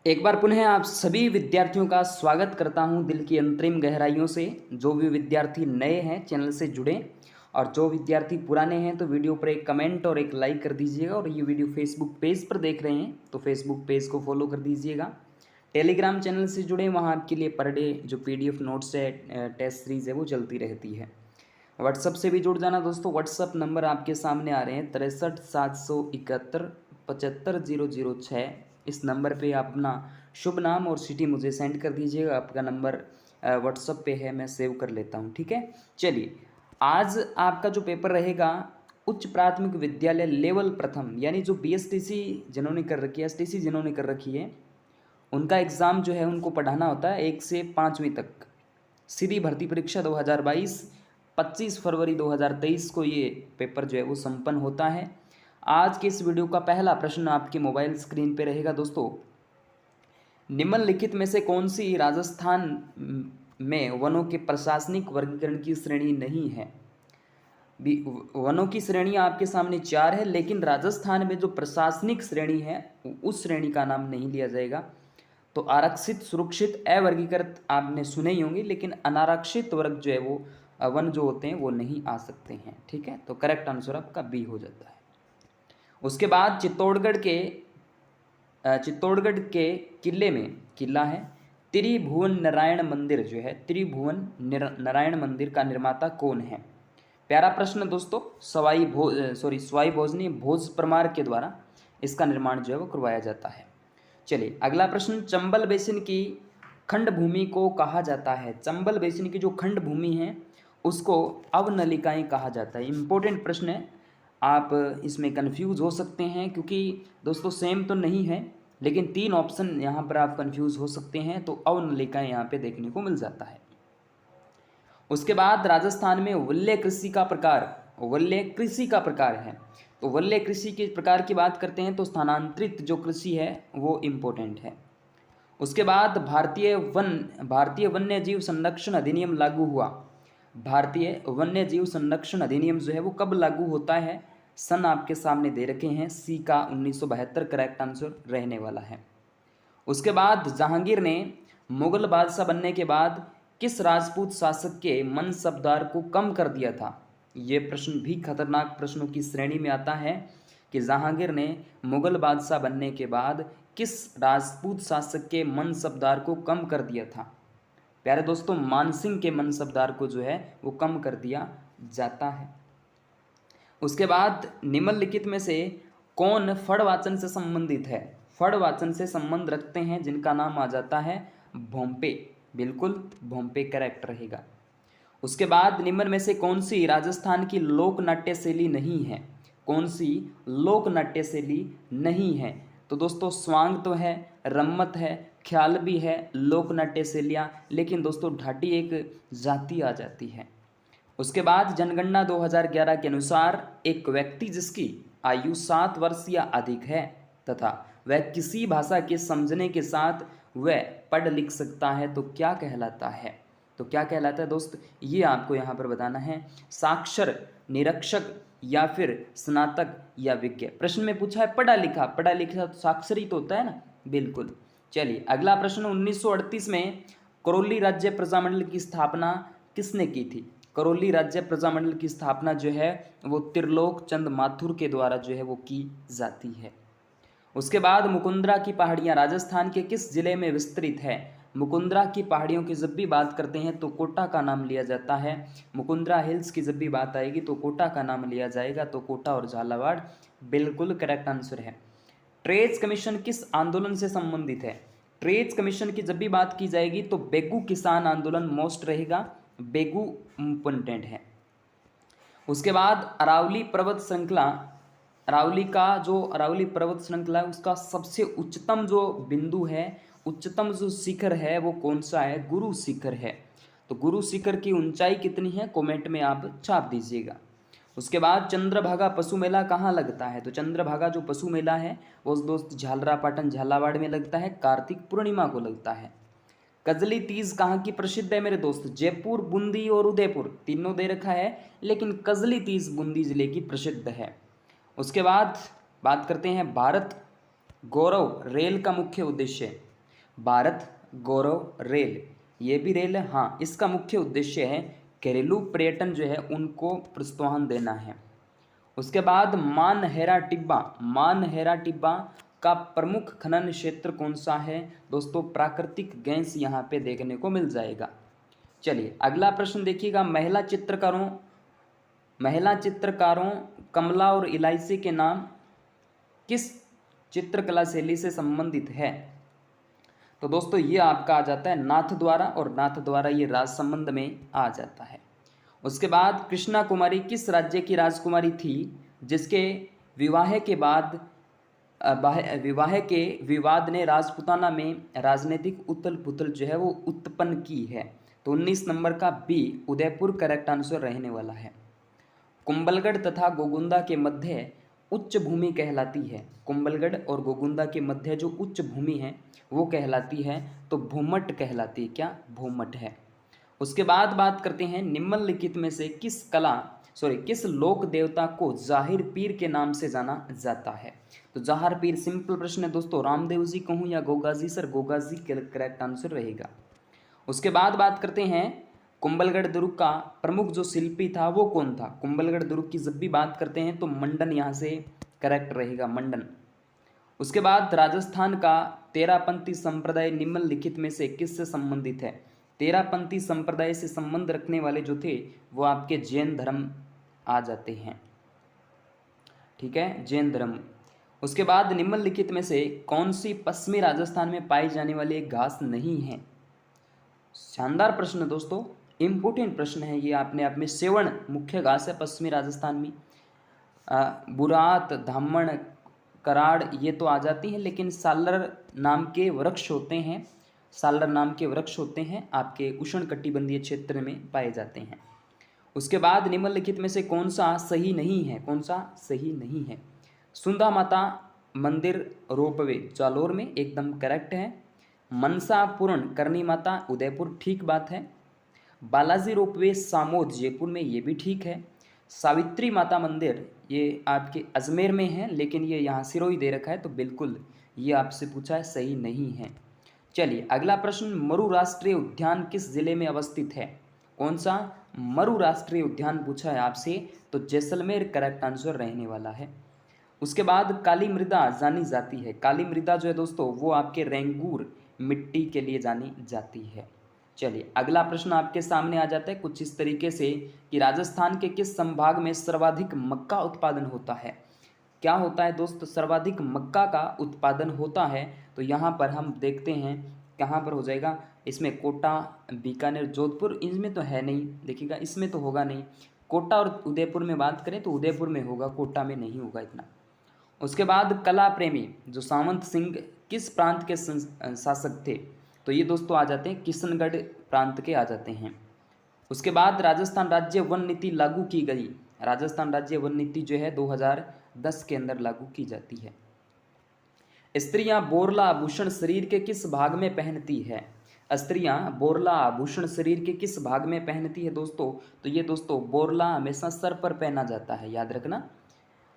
एक बार पुनः आप सभी विद्यार्थियों का स्वागत करता हूं दिल की अंतरिम गहराइयों से। जो भी विद्यार्थी नए हैं चैनल से जुड़ें, और जो विद्यार्थी पुराने हैं तो वीडियो पर एक कमेंट और एक लाइक कर दीजिएगा। और ये वीडियो फेसबुक पेज पर देख रहे हैं तो फेसबुक पेज को फॉलो कर दीजिएगा। टेलीग्राम चैनल से जुड़ें, वहाँ आपके लिए पर डे जो PDF नोट्स है, टेस्ट सीरीज़ है, वो चलती रहती है। व्हाट्सअप से भी जुड़ जाना दोस्तों। व्हाट्सअप नंबर आपके सामने आ रहे हैं 63 771 75 006। इस नंबर पे आप अपना शुभ नाम और सिटी मुझे सेंड कर दीजिएगा। आपका नंबर व्हाट्सअप पे है, मैं सेव कर लेता हूँ, ठीक है। चलिए, आज आपका जो पेपर रहेगा उच्च प्राथमिक विद्यालय लेवल प्रथम, यानी जो BSTC जिन्होंने कर रखी है, STC जिन्होंने कर रखी है, उनका एग्ज़ाम जो है उनको पढ़ाना होता है 1 से 5वीं तक। सीधी भर्ती परीक्षा 2022 25 फरवरी 2023 को ये पेपर जो है वो संपन्न होता है। आज के इस वीडियो का पहला प्रश्न आपके मोबाइल स्क्रीन पे रहेगा दोस्तों। निम्नलिखित में से कौन सी राजस्थान में वनों के प्रशासनिक वर्गीकरण की श्रेणी नहीं है? वनों की श्रेणियां आपके सामने 4 है, लेकिन राजस्थान में जो प्रशासनिक श्रेणी है उस श्रेणी का नाम नहीं लिया जाएगा। तो आरक्षित, सुरक्षित, अवर्गीकृत आपने सुने ही होंगे, लेकिन अनारक्षित वर्ग जो है वो वन जो होते हैं वो नहीं आ सकते हैं, ठीक है। तो करेक्ट आंसर आपका बी हो जाता है। उसके बाद चित्तौड़गढ़ के किले में किला है त्रिभुवन नारायण मंदिर जो है, त्रिभुवन नारायण मंदिर का निर्माता कौन है? प्यारा प्रश्न दोस्तों। सवाई भोजनी भोज परमार के द्वारा इसका निर्माण जो है वो करवाया जाता है। चलिए अगला प्रश्न, चंबल बेसिन की खंड भूमि को कहा जाता है? चंबल बेसिन की जो खंड भूमि है उसको अवनलिकाएं कहा जाता है। इंपॉर्टेंट प्रश्न है, आप इसमें कंफ्यूज हो सकते हैं क्योंकि दोस्तों सेम तो नहीं है, लेकिन 3 ऑप्शन यहाँ पर आप कंफ्यूज हो सकते हैं। तो अवनलिकाएं यहाँ पे देखने को मिल जाता है। उसके बाद राजस्थान में वल्य कृषि का प्रकार है। तो वल्य कृषि के प्रकार की बात करते हैं तो स्थानांतरित जो कृषि है वो इम्पोर्टेंट है। उसके बाद भारतीय वन्य जीव संरक्षण अधिनियम लागू हुआ। भारतीय वन्य जीव संरक्षण अधिनियम जो है वो कब लागू होता है? सन आपके सामने दे रखे हैं, सी का 1972 करेक्ट आंसर रहने वाला है। उसके बाद जहांगीर ने मुगल बादशाह बनने के बाद किस राजपूत शासक के मनसबदार को कम कर दिया था? ये प्रश्न भी खतरनाक प्रश्नों की श्रेणी में आता है कि जहांगीर ने मुगल बादशाह बनने के बाद किस राजपूत शासक के मनसबदार को कम कर दिया था? प्यारे दोस्तों, मानसिंह के मनसबदार को जो है वो कम कर दिया जाता है। उसके बाद निम्नलिखित में से कौन फड़वाचन से संबंधित है? फड़वाचन से संबंध रखते हैं जिनका नाम आ जाता है भोंपे। बिल्कुल भोंपे करेक्ट रहेगा। उसके बाद निम्न में से कौन सी राजस्थान की लोक नाट्य शैली नहीं है? कौन सी लोक नाट्य शैली नहीं है? तो दोस्तों स्वांग तो है, रम्मत है, ख्याल भी है, लोक नाट्य शैलियाँ, लेकिन दोस्तों ढाटी एक जाति आ जाती है। उसके बाद जनगणना 2011 के अनुसार एक व्यक्ति जिसकी आयु 7 वर्ष या अधिक है तथा वह किसी भाषा के समझने के साथ वह पढ़ लिख सकता है तो क्या कहलाता है? तो क्या कहलाता है दोस्त, ये आपको यहाँ पर बताना है। साक्षर, निरक्षर या फिर स्नातक या विज्ञ। प्रश्न में पूछा है पढ़ा लिखा तो साक्षर ही तो होता है ना। बिल्कुल। चलिए अगला प्रश्न, 1938 में करौली राज्य प्रजामंडल की स्थापना किसने की थी? करौली राज्य प्रजामंडल की स्थापना जो है वो त्रिलोक चंद माथुर के द्वारा जो है वो की जाती है। उसके बाद मुकुंदरा की पहाड़ियाँ राजस्थान के किस जिले में विस्तृत है? मुकुंदरा की पहाड़ियों की जब भी बात करते हैं तो कोटा का नाम लिया जाता है। मुकुंदरा हिल्स की जब भी बात आएगी तो कोटा का नाम लिया जाएगा। तो कोटा और झालावाड़ बिल्कुल करेक्ट आंसर है। ट्रेज कमीशन किस आंदोलन से संबंधित है? ट्रेज कमीशन की जब भी बात की जाएगी तो बेगू किसान आंदोलन मोस्ट रहेगा, बेगू इम्पोर्टेंट है। उसके बाद अरावली पर्वत श्रृंखला, अरावली पर्वत श्रृंखला उसका सबसे उच्चतम जो बिंदु है, उच्चतम जो शिखर है वो कौन सा है? गुरु शिखर है। तो गुरु शिखर की ऊंचाई कितनी है? कमेंट में आप छाप दीजिएगा। उसके बाद चंद्रभागा पशु मेला कहाँ लगता है? तो चंद्रभागा जो पशु मेला है वो दोस्त झालरापाटन झालावाड़ में लगता है, कार्तिक पूर्णिमा को लगता है। कजली तीज कहाँ की प्रसिद्ध है मेरे दोस्त? जयपुर, बूंदी और उदयपुर, तीनों दे रखा है, लेकिन कजली तीज बूंदी जिले की प्रसिद्ध है। उसके बाद बात करते हैं भारत गौरव रेल का मुख्य उद्देश्य। भारत गौरव रेल, ये भी रेल है। हाँ, इसका मुख्य उद्देश्य है घरेलू पर्यटन जो है उनको प्रोत्साहन देना है। उसके बाद मानहेरा टिब्बा, मानहेरा टिब्बा का प्रमुख खनन क्षेत्र कौन सा है दोस्तों? प्राकृतिक गैस यहाँ पे देखने को मिल जाएगा। चलिए अगला प्रश्न देखिएगा, महिला चित्रकारों कमला और इलायची के नाम किस चित्रकला शैली से संबंधित है? तो दोस्तों ये आपका आ जाता है नाथ द्वारा, और नाथ द्वारा ये राजसंबंध में आ जाता है। उसके बाद कृष्णा कुमारी किस राज्य की राजकुमारी थी जिसके विवाह के बाद विवाह के विवाद ने राजपूताना में राजनीतिक उथल पुथल जो है वो उत्पन्न की है? तो 19 नंबर का बी उदयपुर करेक्ट आंसर रहने वाला है। कुंभलगढ़ तथा गोगुंदा के मध्य उच्च भूमि कहलाती है। कुंभलगढ़ और गोगुंदा के मध्य जो उच्च भूमि है वो कहलाती है, तो भूमट कहलाती है। क्या? भूमट है। उसके बाद बात करते हैं निम्नलिखित में से किस लोक देवता को जाहिर पीर के नाम से जाना जाता है? तो जाहिर पीर सिंपल प्रश्न है दोस्तों, रामदेव जी कहूँ या Goga ji? Sir Goga ji correct answer रहेगा। उसके बाद बात करते हैं कुंभलगढ़ दुर्ग का प्रमुख जो शिल्पी था वो कौन था? कुंभलगढ़ दुर्ग की जब भी बात करते हैं तो मंडन यहाँ से करेक्ट रहेगा, मंडन। उसके बाद राजस्थान का तेरापंथी संप्रदाय निम्नलिखित में से किससे संबंधित है? तेरापंथी संप्रदाय से संबंध रखने वाले जो थे वो आपके जैन धर्म आ जाते हैं। ठीक है, जैन धर्म। उसके बाद निम्नलिखित में से कौन सी पश्चिमी राजस्थान में पाई जाने वाली एक घास नहीं है? शानदार प्रश्न दोस्तों, इम्पोर्टेंट प्रश्न है ये। अपने आप में सेवण मुख्य घास है पश्चिमी राजस्थान में। बुरात, धामण, कराड़ ये तो आ जाती हैं, लेकिन सालर नाम के वृक्ष होते हैं, सालर नाम के वृक्ष होते हैं आपके उष्णकटिबंधीय क्षेत्र में पाए जाते हैं। उसके बाद निम्नलिखित में से कौन सा सही नहीं है? कौन सा सही नहीं है? सुंधा माता मंदिर रोपवे जालोर में एकदम करेक्ट है। मनसा पूर्ण करनी माता उदयपुर, ठीक बात है। बालाजी रोपवे सामोद जयपुर में, ये भी ठीक है। सावित्री माता मंदिर ये आपके अजमेर में है, लेकिन ये यहाँ सिरोही दे रखा है, तो बिल्कुल ये आपसे पूछा है, सही नहीं है। चलिए अगला प्रश्न, मरु राष्ट्रीय उद्यान किस जिले में अवस्थित है? कौन सा मरु राष्ट्रीय उद्यान पूछा है आपसे? तो जैसलमेर करेक्ट आंसर रहने वाला है। उसके बाद काली मृदा जानी जाती है। काली मृदा जो है दोस्तों वो आपके रेंगूर मिट्टी के लिए जानी जाती है। चलिए अगला प्रश्न आपके सामने आ जाता है कुछ इस तरीके से कि राजस्थान के किस संभाग में सर्वाधिक मक्का उत्पादन होता है? क्या होता है दोस्त? सर्वाधिक मक्का का उत्पादन होता है। तो यहाँ पर हम देखते हैं कहाँ पर हो जाएगा, इसमें कोटा, बीकानेर, जोधपुर, इनमें तो है नहीं, देखिएगा इसमें तो होगा नहीं। कोटा और उदयपुर में बात करें तो उदयपुर में होगा, कोटा में नहीं होगा इतना। उसके बाद कला प्रेमी जो सावंत सिंह किस प्रांत के शासक थे? तो ये दोस्तों आ जाते हैं किशनगढ़ प्रांत के आ जाते हैं। उसके बाद राजस्थान राज्य वन नीति लागू की गई। राजस्थान राज्य वन नीति जो है 2010 के अंदर लागू की जाती है। स्त्रियां बोरला आभूषण शरीर के किस भाग में पहनती है? स्त्रियां बोरला आभूषण शरीर के किस भाग में पहनती है दोस्तों? तो ये दोस्तों बोरला हमेशा सर पर पहना जाता है, याद रखना।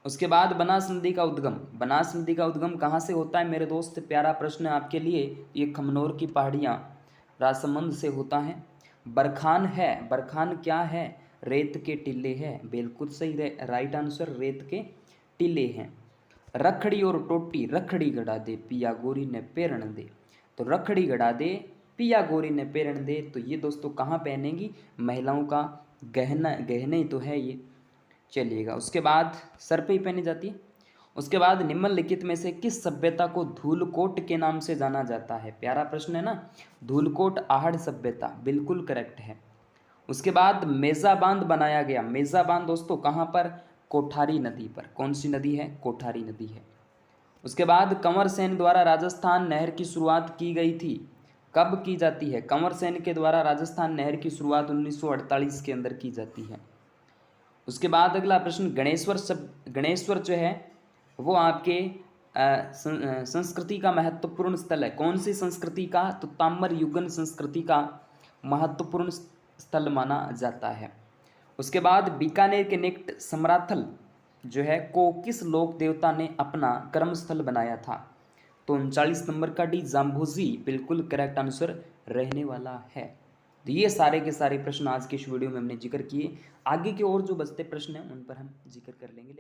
उसके बाद बनास नदी का उद्गम, बनास नदी का उद्गम कहाँ से होता है मेरे दोस्त? प्यारा प्रश्न है आपके लिए। ये खमनोर की पहाड़ियाँ राजसमंद से होता है। बरखान है, बरखान क्या है? रेत के टीले है, बिल्कुल सही राइट आंसर, रेत के टीले हैं। रखड़ी और टोटी, रखड़ी गड़ा दे पिया गोरी ने पेरण दे, तो रखड़ी गड़ा दे पिया गोरी ने पेरण दे, तो ये दोस्तों कहाँ पहनेंगी? महिलाओं का गहने तो है ये। चलिएगा उसके बाद सर पे ही पहनी जाती है। उसके बाद निम्नलिखित में से किस सभ्यता को धूलकोट के नाम से जाना जाता है? प्यारा प्रश्न है ना, धूलकोट आहड़ सभ्यता, बिल्कुल करेक्ट है। उसके बाद मेजा बांध बनाया गया। मेजा बांध दोस्तों कहाँ पर? कोठारी नदी पर। कौन सी नदी है? कोठारी नदी है। उसके बाद कंवर सेन द्वारा राजस्थान नहर की शुरुआत की गई थी, कब की जाती है? कंवर सेन के द्वारा राजस्थान नहर की शुरुआत 1948 के अंदर की जाती है। उसके बाद अगला प्रश्न, गणेश्वर जो है वो आपके संस्कृति का महत्वपूर्ण स्थल है। कौन सी संस्कृति का? तो ताम्र युगन संस्कृति का महत्वपूर्ण स्थल माना जाता है। उसके बाद बीकानेर के निकट समराथल जो है को किस लोक देवता ने अपना कर्मस्थल बनाया था? तो 39 नंबर का डी जाम्बोजी बिल्कुल करेक्ट आंसर रहने वाला है। तो ये सारे के सारे प्रश्न आज के इस वीडियो में हमने जिक्र किए। आगे के और जो बचते प्रश्न हैं उन पर हम जिक्र कर लेंगे।